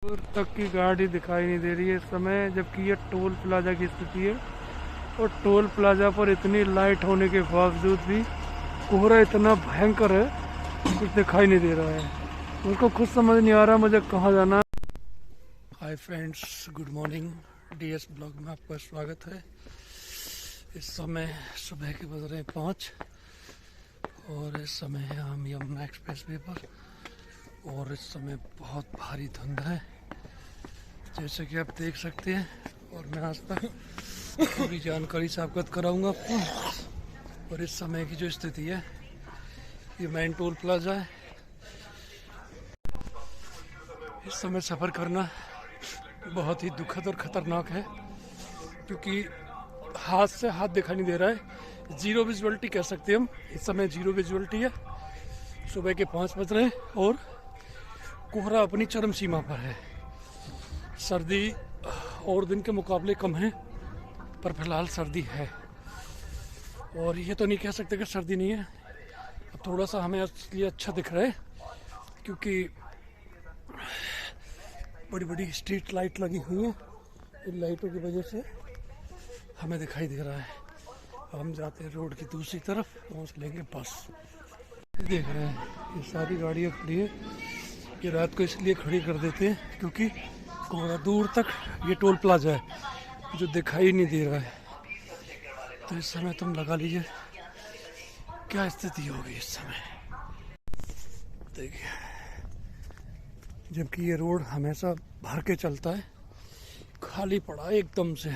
दूर तक की गाड़ी दिखाई नहीं दे रही है इस समय, जबकि ये टोल प्लाजा की स्थिति है। और टोल प्लाजा पर इतनी लाइट होने के बावजूद भी कोहरा इतना भयंकर है, कुछ दिखाई नहीं दे रहा है। मुझको खुद समझ नहीं आ रहा मुझे कहाँ जाना है। Hi friends, good morning. DS blog में आपका स्वागत है। इस समय सुबह के बज रहे हैं 5 और इस समय हम यमुना एक्सप्रेस वे पर, और इस समय बहुत भारी धुंध है जैसे कि आप देख सकते हैं। और मैं आज तक पूरी जानकारी से अवगत कराऊंगा आपको। और इस समय की जो स्थिति है, ये मेन टोल प्लाजा है। इस समय सफ़र करना बहुत ही दुखद और ख़तरनाक है, क्योंकि हाथ से हाथ दिखाई नहीं दे रहा है। जीरो विजुअलिटी कह सकते हैं हम। इस समय जीरो विजुअलिटी है। सुबह के 5 बज रहे हैं और कोहरा अपनी चरम सीमा पर है। सर्दी और दिन के मुकाबले कम है, पर फिलहाल सर्दी है। और ये तो नहीं कह सकते कि सर्दी नहीं है। अब थोड़ा सा हमें इसलिए अच्छा दिख रहा है क्योंकि बड़ी बड़ी स्ट्रीट लाइट लगी हुई हैं। इन लाइटों की वजह से हमें दिखाई दे रहा है। हम जाते हैं रोड की दूसरी तरफ, पहुँच लेंगे बस। देख रहे हैं ये सारी गाड़ियाँ खड़ी है। ये रात को इसलिए खड़ी कर देते हैं क्योंकि कोहरा दूर तक, ये टोल प्लाजा है जो दिखाई नहीं दे रहा है। तो इस समय तुम लगा लीजिए क्या स्थिति होगी इस समय। देखिए, जबकि ये रोड हमेशा भर के चलता है, खाली पड़ा है एकदम से।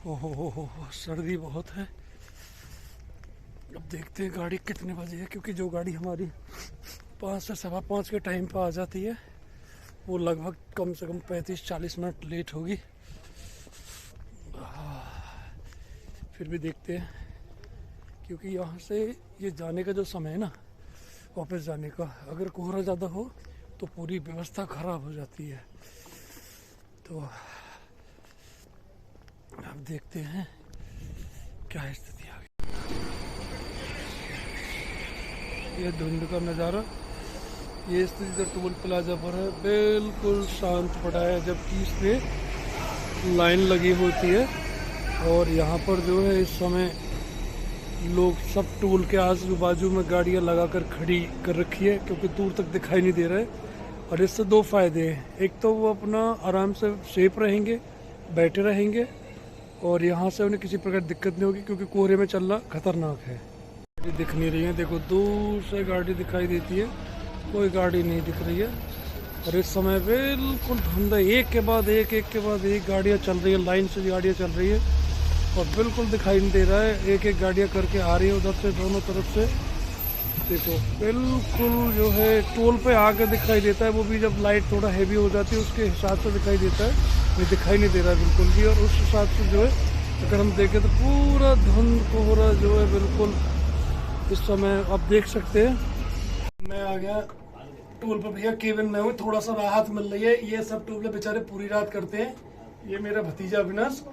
ओहो, सर्दी बहुत है। अब देखते हैं गाड़ी कितने बजे है, क्योंकि जो गाड़ी हमारी 5 से 5:15 के टाइम पर आ जाती है वो लगभग कम से कम 35-40 मिनट लेट होगी। फिर भी देखते हैं, क्योंकि यहाँ से ये जाने का जो समय है ना, वापस जाने का, अगर कोहरा ज़्यादा हो तो पूरी व्यवस्था खराब हो जाती है। तो अब देखते हैं क्या स्थिति आ गई। ये धुंध का नज़ारा, ये स्थिति तो टोल प्लाजा पर है। बिल्कुल शांत पड़ा है, जबकि इस पे लाइन लगी होती है। और यहाँ पर जो है इस समय लोग सब टोल के आजू बाजू में गाड़ियाँ लगाकर खड़ी कर रखी है, क्योंकि दूर तक दिखाई नहीं दे रहा है। और इससे 2 फायदे हैं। एक तो वो अपना आराम से सेफ रहेंगे, बैठे रहेंगे, और यहाँ से उन्हें किसी प्रकार दिक्कत नहीं होगी, क्योंकि कोहरे में चलना खतरनाक है। गाड़ी दिख नहीं रही है, देखो दूर से गाड़ी दिखाई देती है, कोई गाड़ी नहीं दिख रही है। और इस समय बिल्कुल धुंध है, एक के बाद एक गाड़ियाँ चल रही है, लाइन से गाड़ियाँ चल रही है, और बिल्कुल दिखाई नहीं दे रहा है। एक गाड़ियाँ करके आ रही है उधर से, दोनों तरफ से। देखो बिल्कुल जो है टोल पे आगे दिखाई देता है, वो भी जब लाइट थोड़ा हैवी हो जाती है उसके हिसाब से दिखाई देता है। ये दिखाई नहीं दे रहा है बिल्कुल भी। और उस हिसाब से जो है अगर हम देखें तो पूरा धुंध कोहरा जो है बिल्कुल इस समय आप देख सकते हैं। मैं आ गया टोल पर भैया, केबिन में हूँ। थोड़ा सा राहत मिल रही है। ये सब टोल बेचारे पूरी रात करते हैं। ये मेरा भतीजा अविनाश।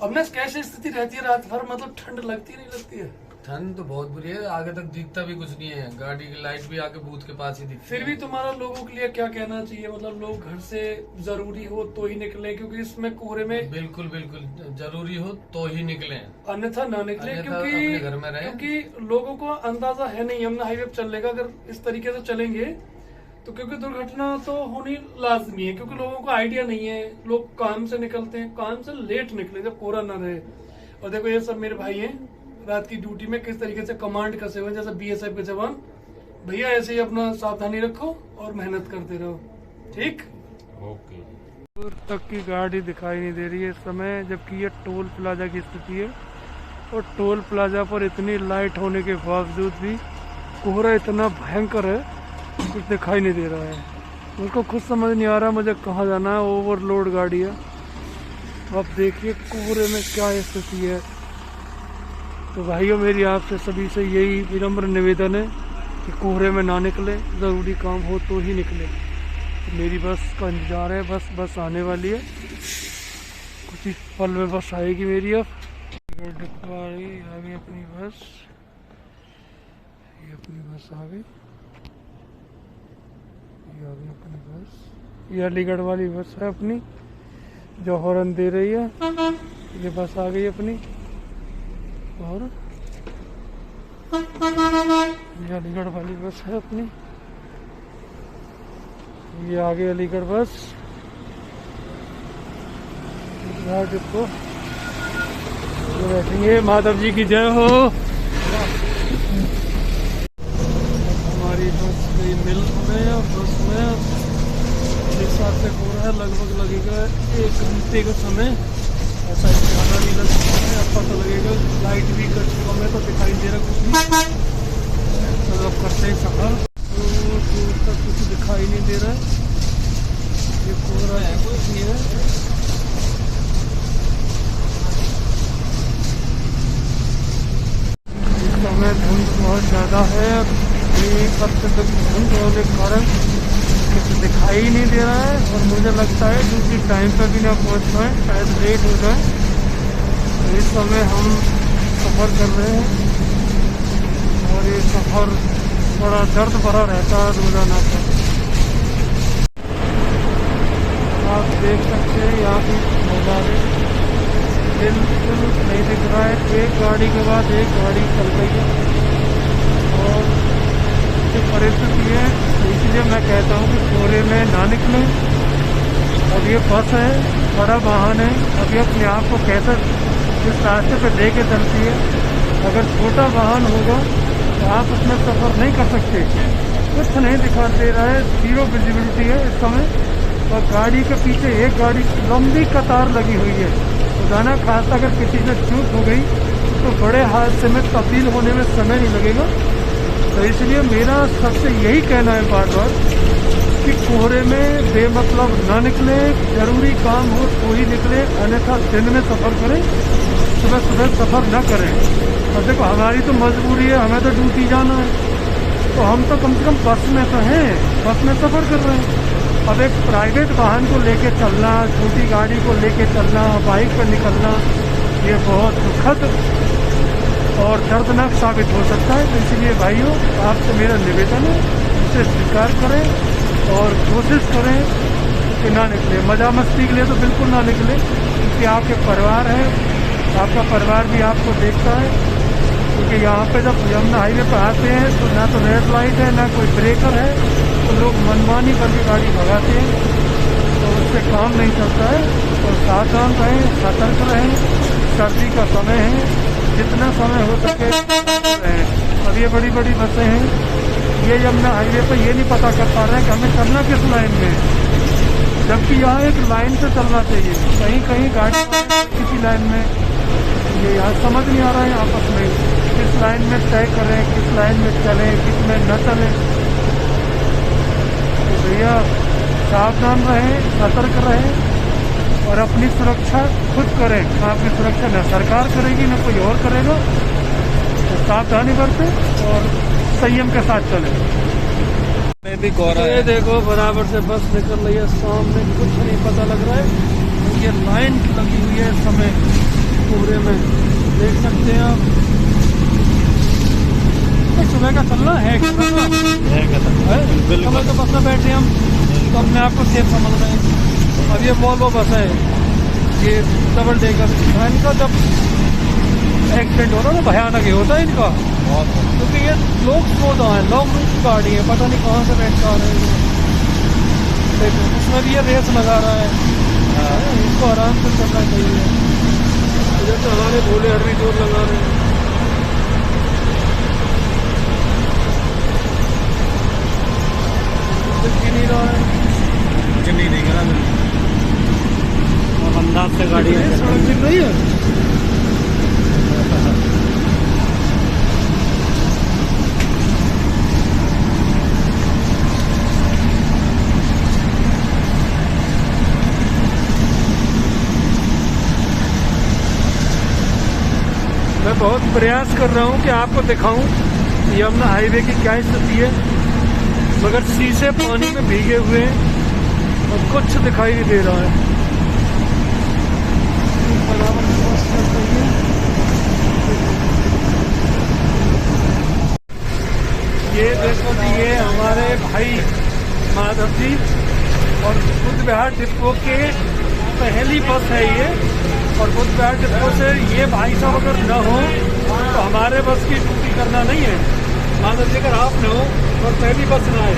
अविनाश, कैसी स्थिति रहती है रात भर? मतलब ठंड लगती नहीं लगती है? ठंड तो बहुत बुरी है, आगे तक दिखता भी कुछ नहीं है। गाड़ी की लाइट भी आके बूथ के पास ही दिखती फिर है। भी तुम्हारा लोगों के लिए क्या कहना चाहिए? मतलब लोग घर से जरूरी हो तो ही निकले, क्योंकि इसमें कोहरे में बिल्कुल जरूरी हो तो ही निकले, अन्यथा ना निकले, अन्यथा क्योंकि अपने घर में रहें। क्योंकि लोगों को अंदाजा है नहीं यमुना हाईवे पर चलने का। अगर इस तरीके से चलेंगे तो क्योंकि दुर्घटना तो होनी लाजमी है, क्योंकि लोगों को आइडिया नहीं है। लोग काम से निकलते हैं, काम से लेट निकले जब कोहरा ना रहे। और देखो ये सब मेरे भाई हैं, रात की ड्यूटी में किस तरीके से कमांड कसे हुए, जैसे बीएसएफ के जवान। भैया ऐसे ही अपना सावधानी रखो और मेहनत करते रहो, ठीक? ओके। दूर तक की गाड़ी दिखाई नहीं दे रही है इस समय, जबकि ये टोल प्लाजा की स्थिति है। और टोल प्लाजा पर इतनी लाइट होने के बावजूद भी कोहरा इतना भयंकर है, कुछ दिखाई नहीं दे रहा है। मुझको खुद समझ नहीं आ रहा मुझे कहाँ जाना है। ओवरलोड गाड़ी है। अब देखिए कोहरे में क्या स्थिति है। तो भाइयों, मेरी आपसे सभी से यही विनम्र निवेदन है कि कोहरे में ना निकले, ज़रूरी काम हो तो ही निकले। तो मेरी बस का इंतज़ार है, बस आने वाली है, कुछ ही पल में बस आएगी मेरी। अब डिब्बा आ गई अपनी बस, ये अपनी बस आ गई। ये आ गई अपनी बस, ये अलीगढ़ वाली बस है अपनी जो हॉर्न दे रही है। ये बस आ गई अपनी, और ये अलीगढ़ वाली बस है अपनी। ये आ गई अलीगढ़ बस। डिपो बैठेंगे। माधव जी की जय हो। हमारी बस गई मिल में, और बस में जिस हिसाब से हो रहा है लगभग लगेगा 1 घंटे का समय। ऐसा ज़्यादा नहीं लग सकता है, अब पता लगेगा। लाइट भी कट चुका है तो दिखाई दे रहा कुछ नहीं। तो अब करते हैं सफर, तो दूर तक कुछ दिखाई नहीं दे रहा है। ये कोहरा है कुछ नहीं है। इस समय धुंध बहुत ज़्यादा है। 1 हफ्ते तक धुंध होने के कारण कुछ दिखाई नहीं दे रहा है, और मुझे लगता है क्योंकि टाइम पर भी ना पहुंच पाए, शायद लेट हो जाए। तो इस समय हम सफ़र कर रहे हैं, और ये सफ़र बड़ा दर्द भरा रहता है रोजाना का। आप देख सकते हैं यहाँ की नज़ारे बिल्कुल नहीं दिख रहा है। एक गाड़ी के बाद एक गाड़ी चल रही है, और जो परिस्थिति है, इसलिए मैं कहता हूँ कि कोहरे में ना निकलें। अब ये बस है, बड़ा वाहन है, अभी अपने आप को कैसे जिस रास्ते पे दे के चलती है। अगर छोटा वाहन होगा तो आप उसमें सफ़र नहीं कर सकते। कुछ नहीं दिखा दे रहा है, 0 विजिबिलिटी है इस समय, और गाड़ी के पीछे एक गाड़ी लंबी कतार लगी हुई है। खुदा खासा अगर किसी से चूक हो गई तो बड़े हादसे में तब्दील होने में समय नहीं लगेगा। तो इसलिए मेरा सबसे यही कहना है बार बार कि कोहरे में बेमतलब ना निकले। जरूरी काम हो तो ही निकले, अन्यथा दिन में सफ़र करें, सुबह सुबह सफ़र न करें। और देखो हमारी तो मजबूरी है, हमें तो ड्यूटी जाना है, तो हम तो कम से कम बस में तो हैं, बस में सफ़र कर रहे हैं। अब एक प्राइवेट वाहन को लेके चलना, छोटी गाड़ी को लेके चलना, बाइक पर निकलना, ये बहुत दुखद और दर्दनाक साबित हो सकता है। तो इसलिए भाइयों, आपसे मेरा निवेदन है, इसे स्वीकार करें और कोशिश करें कि ना निकले। मज़ा मस्ती के लिए तो बिल्कुल ना निकले, क्योंकि आपके परिवार है, आपका परिवार भी आपको देखता है। क्योंकि यहाँ पे जब यमुना हाईवे पर आते हैं तो ना तो रेड लाइट है, ना कोई ब्रेकर है, तो लोग मनमानी करके गाड़ी भगाते हैं, तो उससे काम नहीं चलता है। तो सावधान रहें, सतर्क रहें। सर्दी का समय है, जितना समय हो सके रहें। अब ये बड़ी बड़ी बसें हैं, ये यमुना हाईवे पर ये नहीं पता कर पा रहे हैं कि हमें चलना किस लाइन में, जबकि यहाँ एक लाइन से चलना चाहिए। कहीं कहीं गाड़ी किसी लाइन में, ये यहाँ समझ नहीं आ रहा है आपस में किस लाइन में तय करें, किस लाइन में चलें, किस में न चलें। तो भैया सावधान रहें, सतर्क रहें, और अपनी सुरक्षा खुद करें। आपकी सुरक्षा न सरकार करेगी न कोई और करेगा। तो सावधानी बरतें और संयम के साथ चलें। मैं भी कोहरा ये देखो बराबर से बस निकल रही है, सामने कुछ नहीं पता लग रहा है। ये लाइन लगी हुई है इस समय कोहरे में, देख सकते हैं आप। सुबह का चलना है समय तो बस में बैठे हम, तो अपने आप को सेफ समझ रहे हैं। अब ये वॉल्वो बस है, ये डबल डेकर। इनका जब एक्सीडेंट होता है तो भयानक ही होता है इनका, क्योंकि ये लोग सोदा है, लॉन्ग रूट की गाड़ी है, पता नहीं कहाँ से बैठ कर आ रहे हैं। देखो उसमें भी ये रेस लगा रहा है, इसको आराम से करना चाहिए। इधर तो हमारे भोले हरवी जोर लगा रहे हैं। नहीं रहा है, मुझे नहीं देगा ना, अंदाज से गाड़ी सड़क दिख रही है। मैं बहुत प्रयास कर रहा हूँ कि आपको दिखाऊं यमुना हाईवे की क्या स्थिति है, मगर शीशे पानी में भीगे हुए हैं और कुछ दिखाई नहीं दे रहा है। ये देखो जी, ये हमारे भाई माधव जी, और बुद्ध विहार डिपो के पहली बस है ये। और बुद्ध विहार डिपो से ये भाई साहब अगर न हो तो हमारे बस की ड्यूटी करना नहीं है। माधव जी अगर आप न हो और पहली बस न आए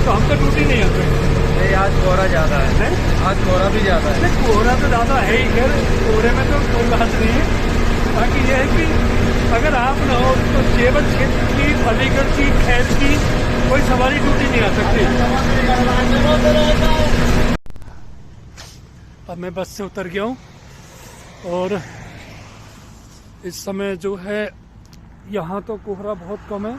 तो हम तो ड्यूटी नहीं आते। आज कोहरा ज्यादा है, आज कोहरा भी ज्यादा है। कोहरा तो ज़्यादा है ही, खैर कोहरे में तो कोई बात नहीं है। बाकी ये है कि अगर आप न हो तो जेवर क्षेत्र की, अलीगढ़ की, खैर की कोई सवारी ड्यूटी नहीं आ सकती। अब मैं बस से उतर गया हूँ और इस समय जो है यहाँ तो कोहरा बहुत कम है।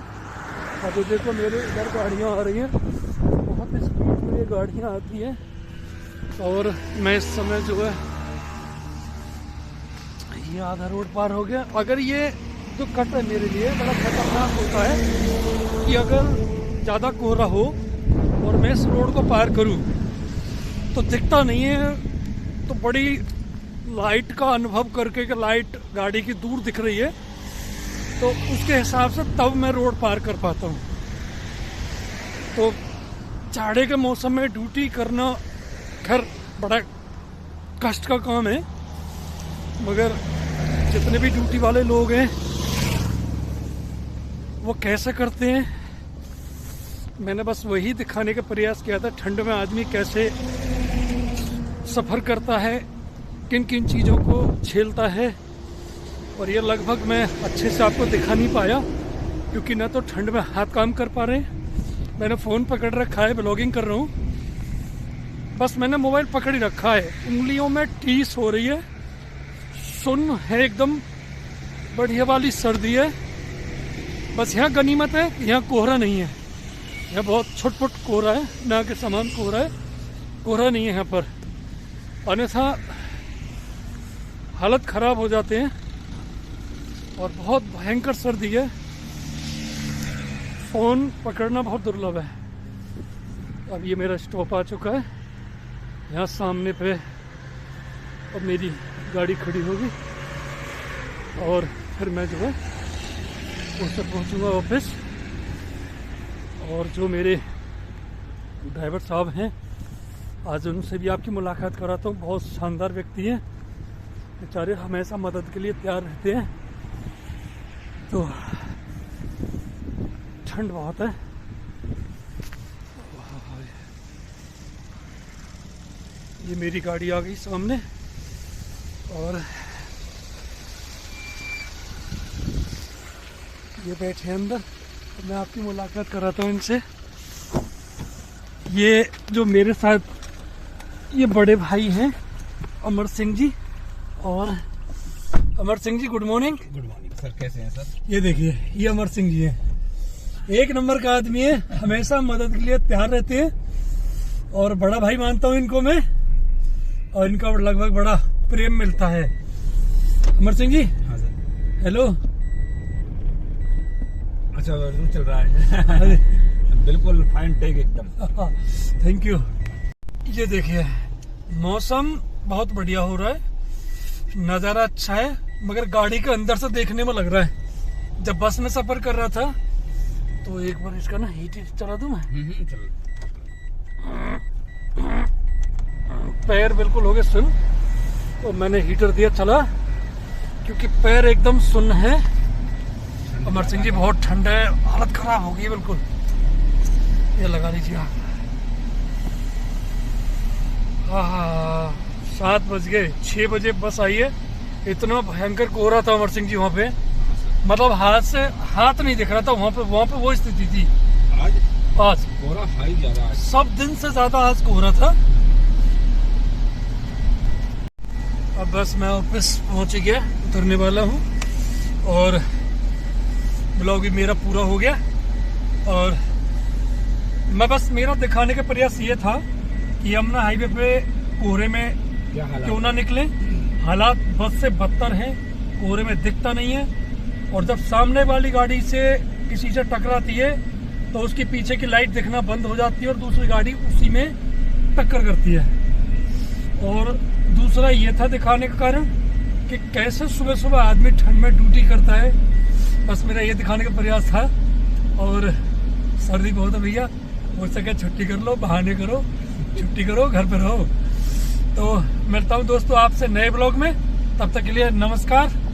अब देखो मेरे इधर गाड़ियाँ आ रही हैं, बहुत स्पीड में ये गाड़ियाँ आती हैं। और मैं इस समय जो है ये आधा रोड पार हो गया। अगर ये जो कट है मेरे लिए बड़ा खतरनाक होता है कि अगर ज़्यादा कोहरा हो और मैं इस रोड को पार करूं तो दिखता नहीं है, तो बड़ी लाइट का अनुभव करके कि लाइट गाड़ी की दूर दिख रही है, तो उसके हिसाब से तब मैं रोड पार कर पाता हूं। तो जाड़े के मौसम में ड्यूटी करना खैर बड़ा कष्ट का काम है, मगर जितने भी ड्यूटी वाले लोग हैं वो कैसे करते हैं, मैंने बस वही दिखाने का प्रयास किया था। ठंड में आदमी कैसे सफ़र करता है, किन किन चीज़ों को झेलता है, और ये लगभग मैं अच्छे से आपको दिखा नहीं पाया क्योंकि ना तो ठंड में हाथ काम कर पा रहे हैं। मैंने फ़ोन पकड़ रखा है, ब्लॉगिंग कर रहा हूँ, बस मैंने मोबाइल पकड़ ही रखा है, उंगलियों में टीस हो रही है, सुन है एकदम बढ़िया वाली सर्दी है। बस यहाँ गनीमत है, यहाँ कोहरा नहीं है, यहाँ बहुत छुटपुट कोहरा है, ना के समान कोहरा है, कोहरा नहीं है यहाँ पर, अन्यथा हालत ख़राब हो जाते हैं और बहुत भयंकर सर्दी है। फ़ोन पकड़ना बहुत दुर्लभ है। अब ये मेरा स्टॉप आ चुका है, यहाँ सामने पे अब मेरी गाड़ी खड़ी होगी और फिर मैं जो है उससे पहुँचूँगा ऑफिस। और जो मेरे ड्राइवर साहब हैं, आज उनसे भी आपकी मुलाकात कराता हूँ। बहुत शानदार व्यक्ति हैं, बेचारे हमेशा मदद के लिए तैयार रहते हैं। तो ठंड बहुत है, ये मेरी गाड़ी आ गई सामने और ये बैठे अंदर, तो मैं आपकी मुलाकात कराता हूँ इनसे। ये जो मेरे साथ ये बड़े भाई हैं अमर सिंह जी, और Amar Singh ji good morning. Good morning sir, कैसे हैं सर? ये देखिए ये अमर सिंह जी हैं, एक नंबर का आदमी है, हमेशा मदद के लिए तैयार रहते हैं और बड़ा भाई मानता हूँ इनको मैं, और इनका लगभग बड़ा प्रेम मिलता है। अमर सिंह जी हाँ सर। हेलो। अच्छा रूम चल रहा है बिल्कुल फाइन टेक एकदम। Thank you. ये देखिए मौसम बहुत बढ़िया हो रहा है, नज़ारा अच्छा है, मगर गाड़ी के अंदर से देखने में लग रहा है। जब बस में सफर कर रहा था तो एक बार इसका ना हीट चला दूं मैं। चल। पैर बिल्कुल हो गए सुन, तो मैंने हीटर दिया चला क्योंकि पैर एकदम सुन्न है। अमर सिंह जी बहुत ठंड है, हालत खराब हो गई बिल्कुल। ये लगा लीजिए आप। हाँ 7 बज गए, 6 बजे बस आई है। इतना भयंकर कोहरा था अमर सिंह जी वहाँ पे, मतलब हाथ से हाथ नहीं दिख रहा था वहाँ पे वो स्थिति थी। आज कोहरा हाई ज्यादा है, सब दिन से ज्यादा आज कोहरा था। अब बस मैं ऑफिस पहुँच गया, उतरने वाला हूँ और ब्लॉग भी मेरा पूरा हो गया। और मैं बस मेरा दिखाने का प्रयास ये था कि यमुना हाईवे पे कोहरे में क्या हालत क्यों ना निकले। हालात बस से बदतर हैं, कोहरे में दिखता नहीं है, और जब सामने वाली गाड़ी से किसी से टकराती है तो उसके पीछे की लाइट दिखना बंद हो जाती है और दूसरी गाड़ी उसी में टक्कर करती है। और दूसरा ये था दिखाने का कारण कि कैसे सुबह सुबह आदमी ठंड में ड्यूटी करता है, बस मेरा ये दिखाने का प्रयास था। और सर्दी बहुत है भैया, हो सके छुट्टी कर लो, बहाने करो, छुट्टी करो, घर पे रहो। तो मिलता हूँ दोस्तों आपसे नए ब्लॉग में, तब तक के लिए नमस्कार।